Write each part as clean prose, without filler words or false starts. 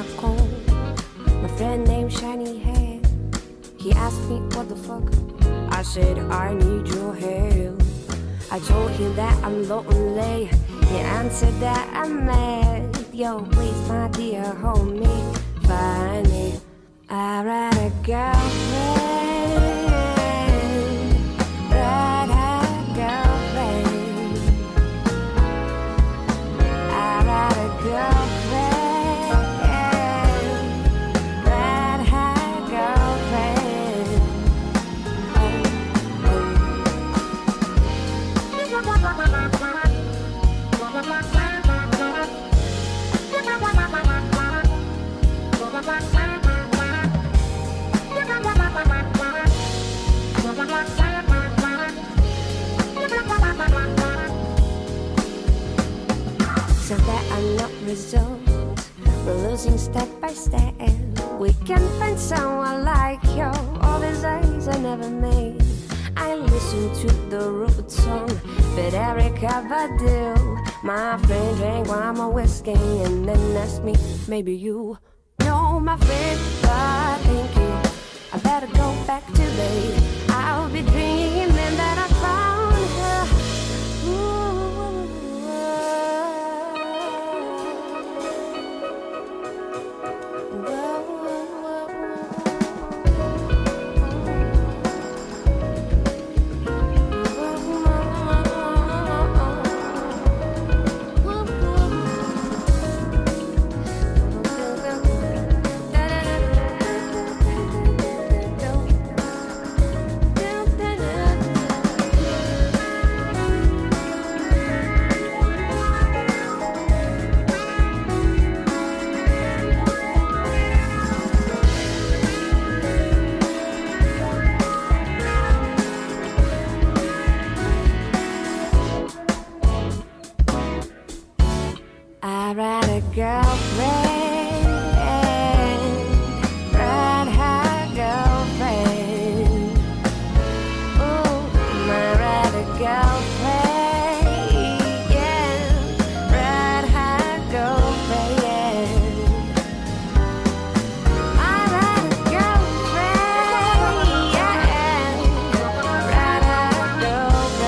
raccoon. My friend named Shiny Hair. He asked me what the fuck. I said I need your help. I told him that I'm lonely. He answered that I'm mad. Yo, please, my dear, hold me, find me. I ride a girlfriend, ride a girlfriend. I ride a girlfriend, ride a girlfriend. So that I'm not resolved, we're losing step by step. We can find someone like you. All these days I never made. I listen to the root song, but Erica Badu. My friend drank one more whiskey and then asked me, maybe you know my friend, but thank you. I better go back to bed. I'll be dreaming that I found her. I ride a girlfriend, ride her girlfriend. Ooh, I ride a girlfriend, yeah, ride her girlfriend. I ride a girlfriend, yeah, ride her girlfriend.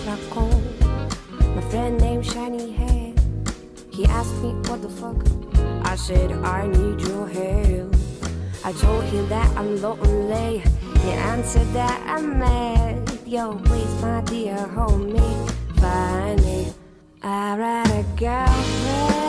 Raccoon. My friend named Shiny Hair. He asked me what the fuck. I said I need your help. I told him that I'm lonely. He answered that I'm mad. Yo, please, my dear, hold me, find me. I ride a girlfriend.